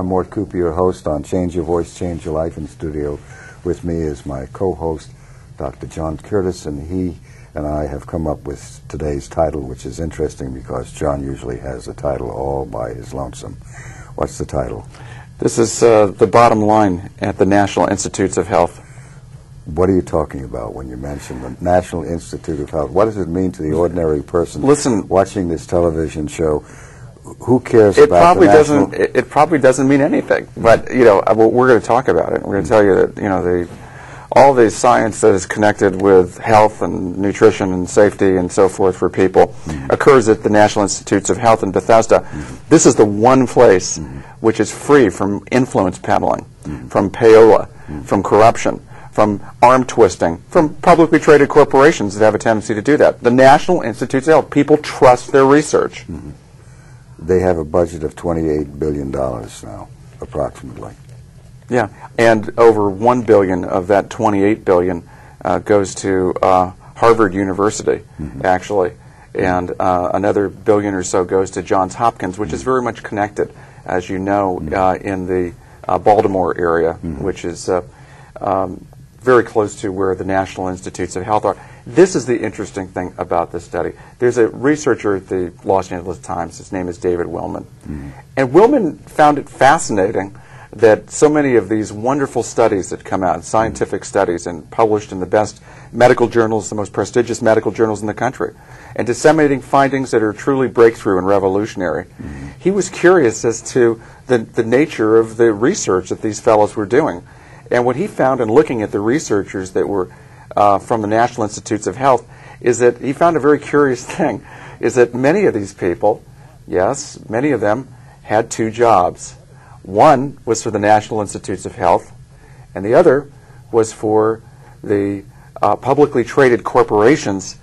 I'm Mort Cooper, your host on Change Your Voice, Change Your Life. In studio with me is my co-host, Dr. John Curtis, and he and I have come up with today's title, which is interesting because John usually has the title all by his lonesome. What's the title? This is the bottom line at the National Institutes of Health. What are you talking about when you mention the National Institute of Health? What does it mean to the ordinary person watching this television show? Who cares about the national? It probably doesn't mean anything. But we're going to talk about it. We're going to tell you that all the science that is connected with health and nutrition and safety and so forth for people occurs at the National Institutes of Health in Bethesda. This is the one place which is free from influence peddling, from payola, from corruption, from arm twisting, from publicly traded corporations that have a tendency to do that. The National Institutes of Health, people trust their research. They have a budget of $28 billion now, approximately. Yeah, and over $1 billion of that $28 billion goes to Harvard University, actually, and another billion or so goes to Johns Hopkins, which is very much connected, as you know, in the Baltimore area, which is very close to where the National Institutes of Health are. This is the interesting thing about this study. There's a researcher at the Los Angeles Times. His name is David Willman. And Willman found it fascinating that so many of these wonderful studies that come out, scientific studies, and published in the best medical journals, the most prestigious medical journals in the country, and disseminating findings that are truly breakthrough and revolutionary. He was curious as to the nature of the research that these fellows were doing. And what he found in looking at the researchers that were from the National Institutes of Health is that he found a very curious thing, is that many of these people, yes, many of them had two jobs. One was for the National Institutes of Health, and the other was for the publicly traded corporations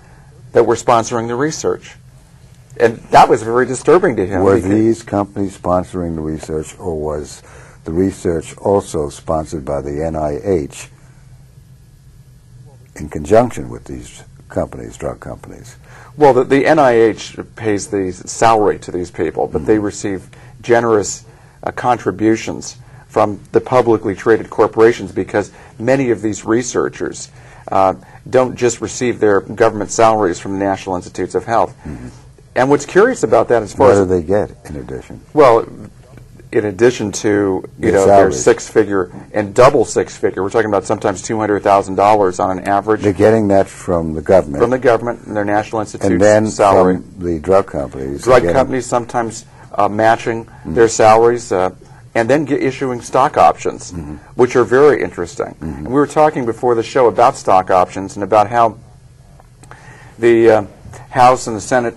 that were sponsoring the research. And that was very disturbing to him. Were these companies sponsoring the research, or was the research also sponsored by the NIH in conjunction with these companies, drug companies? Well, the NIH pays the salary to these people, but they receive generous contributions from the publicly traded corporations, because many of these researchers don't just receive their government salaries from the National Institutes of Health. And what's curious about that, as far as what do they get in addition? Well, in addition to their six-figure and double six-figure, we're talking about sometimes $200,000 on an average. They're getting that from the government. From the government and their National Institutes and then salary. From the drug companies. Drug companies sometimes matching their salaries, and then issuing stock options, which are very interesting. And we were talking before the show about stock options and about how the House and the Senate,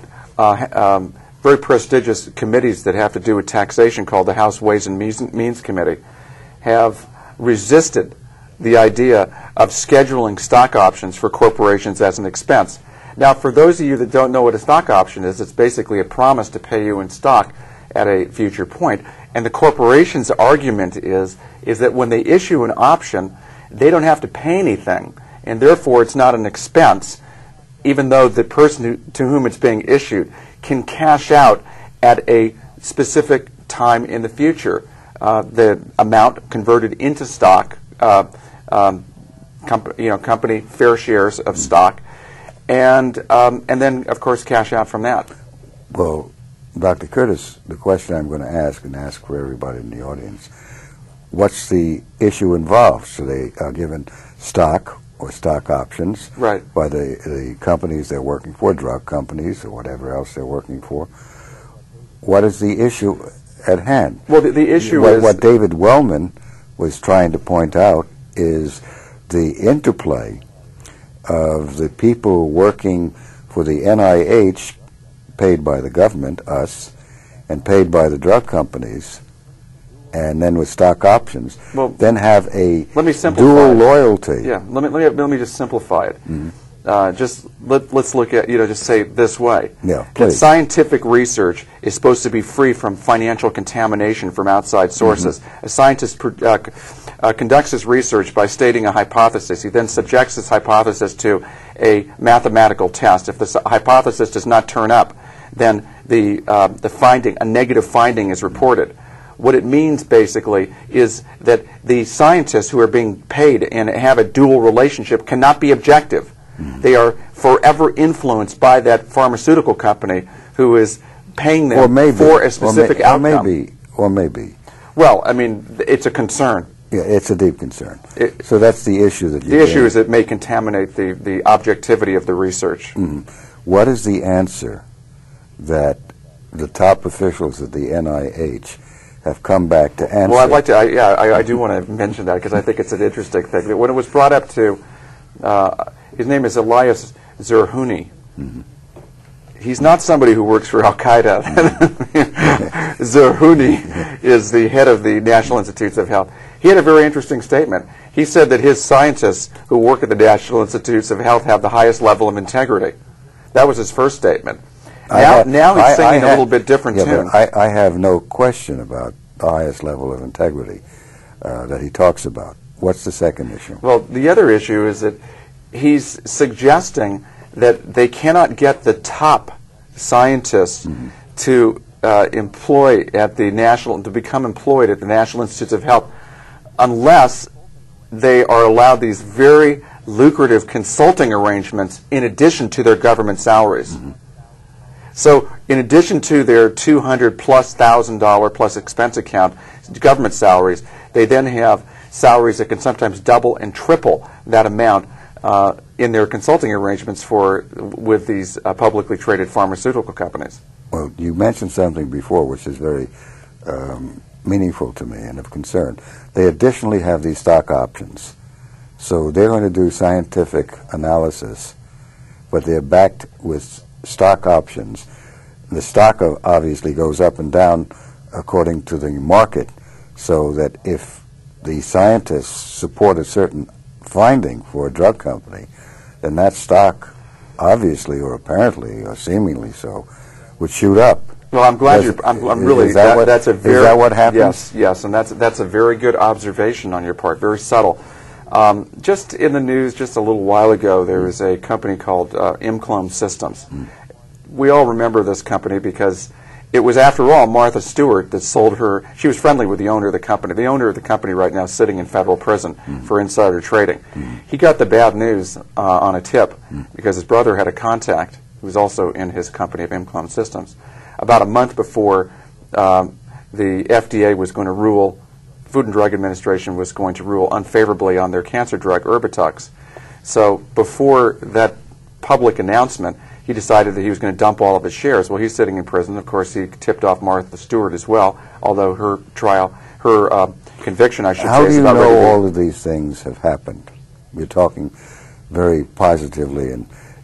very prestigious committees that have to do with taxation, called the House Ways and Means Committee, have resisted the idea of scheduling stock options for corporations as an expense. Now, for those of you that don't know what a stock option is, it's basically a promise to pay you in stock at a future point. And the corporation's argument is that when they issue an option, they don't have to pay anything, and therefore it's not an expense, even though the person to whom it's being issued can cash out at a specific time in the future. The amount converted into stock, company fair shares of stock, and then, of course, cash out from that. Well, Dr. Curtis, the question I'm going to ask, and ask for everybody in the audience, what's the issue involved? So they are given stock or stock options by the companies they're working for, drug companies or whatever else they're working for. What is the issue at hand? Well, the issue is... What David Wellman was trying to point out is the interplay of the people working for the NIH, paid by the government, us, and paid by the drug companies, and then with stock options, then have a dual loyalty. Yeah, let me just simplify it. Let's look at, just say it this way. Yeah, that scientific research is supposed to be free from financial contamination from outside sources. A scientist conducts his research by stating a hypothesis. He then subjects this hypothesis to a mathematical test. If the hypothesis does not turn up, then the finding, a negative finding, is reported. what it means basically is that the scientists who are being paid and have a dual relationship cannot be objective. They are forever influenced by that pharmaceutical company who is paying them for a specific outcome. Or maybe. Well, I mean, it's a concern. Yeah, it's a deep concern. So that's the issue that you The issue is it may contaminate the objectivity of the research. What is the answer that the top officials at the NIH have come back to answer? Well, I'd like to, I do want to mention that because I think it's an interesting thing. When it was brought up to, his name is Elias Zerhouni. He's not somebody who works for Al-Qaeda. Zerhouni is the head of the National Institutes of Health. He had a very interesting statement. He said that his scientists who work at the National Institutes of Health have the highest level of integrity. That was his first statement. Now he's singing a little bit different tune. I have no question about the highest level of integrity that he talks about. What's the second issue? Well, the other issue is that he's suggesting that they cannot get the top scientists to become employed at the National Institutes of Health unless they are allowed these very lucrative consulting arrangements in addition to their government salaries. So in addition to their $200,000+ plus expense account government salaries, they then have salaries that can sometimes double and triple that amount in their consulting arrangements with these publicly traded pharmaceutical companies. Well, you mentioned something before which is very meaningful to me and of concern. They additionally have these stock options. So they're going to do scientific analysis, but they're backed with stock options. The stock obviously goes up and down according to the market, so that if the scientists support a certain finding for a drug company, then that stock obviously or apparently or seemingly so would shoot up. Well, I'm glad that's a very, is that what happens? Yes, and that's a very good observation on your part, very subtle. Just in the news just a little while ago, there was a company called Imclone Systems. We all remember this company because it was, after all, Martha Stewart that sold her. She was friendly with the owner of the company. The owner of the company right now is sitting in federal prison for insider trading. He got the bad news on a tip because his brother had a contact who was also in his company of Imclone Systems. About a month before the FDA was going to rule, Food and Drug Administration was going to rule unfavorably on their cancer drug, Erbitux. So before that public announcement, he decided that he was going to dump all of his shares. Well, he's sitting in prison. Of course, he tipped off Martha Stewart as well, although her conviction, I should say, How is do you about ready to know all of these things have happened? You're talking very positively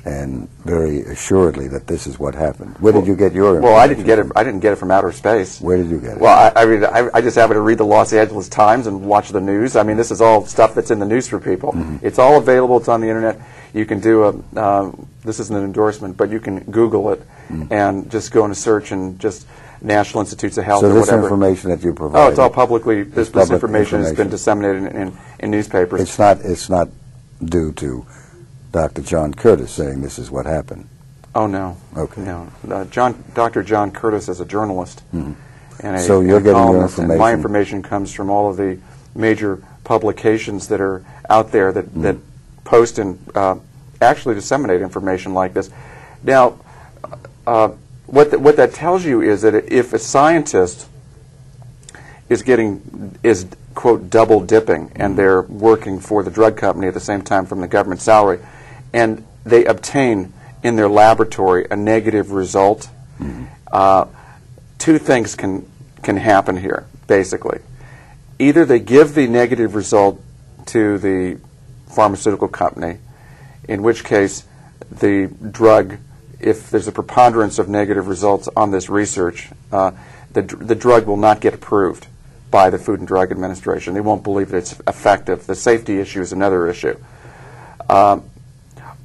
and very assuredly that this is what happened. Where did you get your information? Well, I didn't get it from outer space. Where did you get it? Well, I just happen to read the Los Angeles Times and watch the news. I mean, this is all stuff that's in the news for people. It's all available. It's on the internet. You can do this isn't an endorsement, but you can Google it and just go into search and just National Institutes of Health or whatever. So this information that you provide? Oh, it's all publicly. This information has been disseminated in newspapers. It's not due to Dr. John Curtis saying this is what happened. Oh no. Okay. No. Dr. John Curtis is a journalist. So you're getting your information. And my information comes from all of the major publications that are out there that post and actually disseminate information like this. Now, what that tells you is that if a scientist is quote double dipping and they're working for the drug company at the same time from the government salary, and they obtain in their laboratory a negative result, two things can happen here basically. Either they give the negative result to the pharmaceutical company, in which case the drug, if there's a preponderance of negative results on this research, the drug will not get approved by the Food and Drug Administration. They won't believe that it's effective. The safety issue is another issue.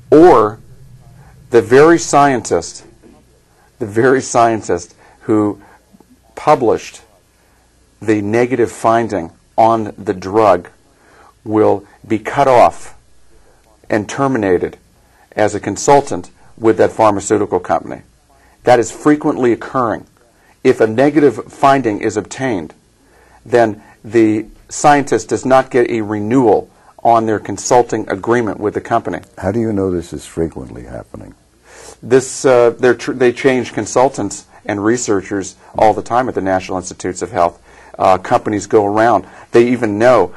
Or the very scientist who published the negative finding on the drug will be cut off and terminated as a consultant with that pharmaceutical company. That is frequently occurring. If a negative finding is obtained then the scientist does not get a renewal on their consulting agreement with the company. How do you know this is frequently happening? They change consultants and researchers all the time at the National Institutes of Health. Companies go around. They even know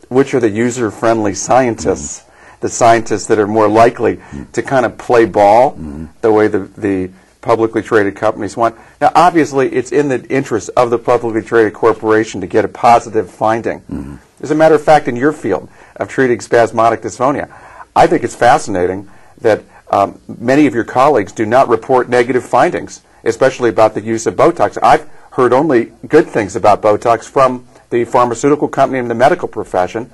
which are the user-friendly scientists, the scientists that are more likely to kind of play ball the way the publicly traded companies want. Now, obviously, it's in the interest of the publicly traded corporation to get a positive finding. As a matter of fact, in your field of treating spasmodic dysphonia, I think it's fascinating that many of your colleagues do not report negative findings, especially about the use of Botox. I've heard only good things about Botox from the pharmaceutical company and the medical profession,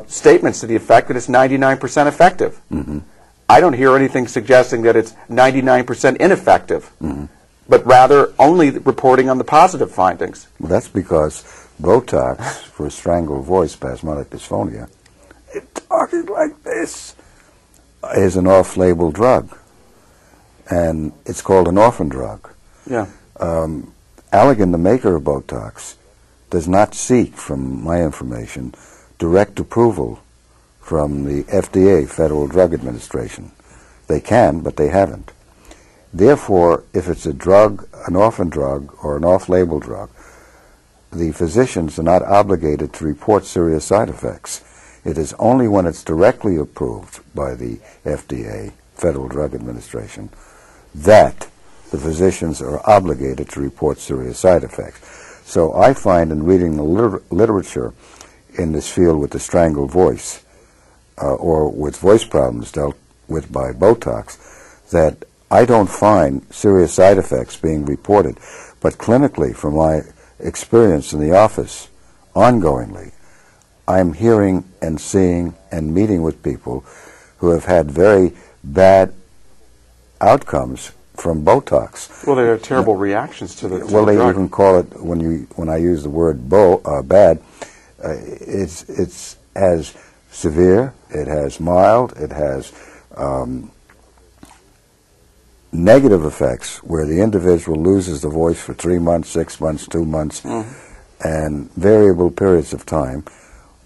statements to the effect that it's 99% effective. I don't hear anything suggesting that it's 99% ineffective, but rather only reporting on the positive findings. Well, that's because Botox, for strangled voice, spasmodic dysphonia, talking like this, is an off-label drug, and it's called an orphan drug. Yeah. Allergan, the maker of Botox, does not seek, from my information, direct approval from the FDA, Federal Drug Administration. They can, but they haven't. Therefore, if it's a drug, an orphan drug, or an off-label drug, the physicians are not obligated to report serious side effects. It is only when it's directly approved by the FDA, Federal Drug Administration, that the physicians are obligated to report serious side effects. So I find in reading the literature in this field with the strangled voice or with voice problems dealt with by Botox that I don't find serious side effects being reported. But clinically, from my experience in the office, ongoingly, I'm hearing and seeing and meeting with people who have had very bad outcomes from Botox. Well, there are terrible reactions to the Well, they drug. even call it, when I use the word bad, it's as severe, it has mild, it has negative effects where the individual loses the voice for 3 months, 6 months, 2 months, and variable periods of time,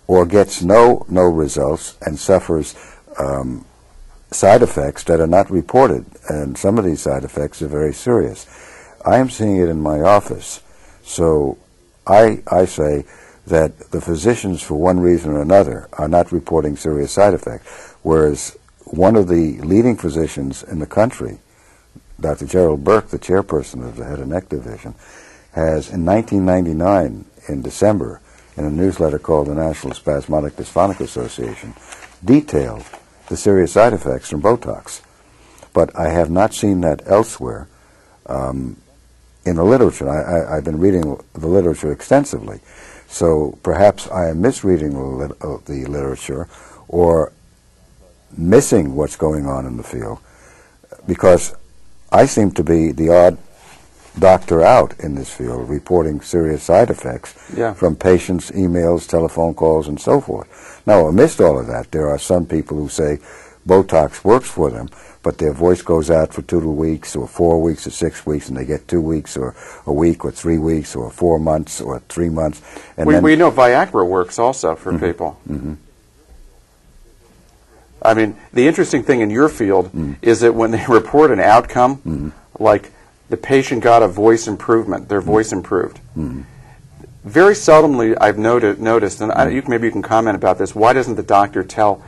or gets no results and suffers side effects that are not reported, and some of these side effects are very serious. I am seeing it in my office, so I say that the physicians, for one reason or another, are not reporting serious side effects, whereas one of the leading physicians in the country, Dr. Gerald Burke, the chairperson of the Head and Neck Division, has, in 1999, in December, in a newsletter called the National Spasmodic Dysphonic Association, detailed the serious side effects from Botox. But I have not seen that elsewhere in the literature. I've been reading the literature extensively, so perhaps I am misreading the literature or missing what's going on in the field, because I seem to be the odd doctor out in this field reporting serious side effects from patients, emails, telephone calls, and so forth. Now, amidst all of that, there are some people who say Botox works for them, but their voice goes out for 2 weeks or 4 weeks or 6 weeks, and they get 2 weeks or a week or 3 weeks or 4 months or 3 months. And we know Viagra works also for people. I mean, the interesting thing in your field is that when they report an outcome, like the patient got a voice improvement, their voice improved. Very seldomly I've noticed, and maybe you can comment about this, why doesn't the doctor tell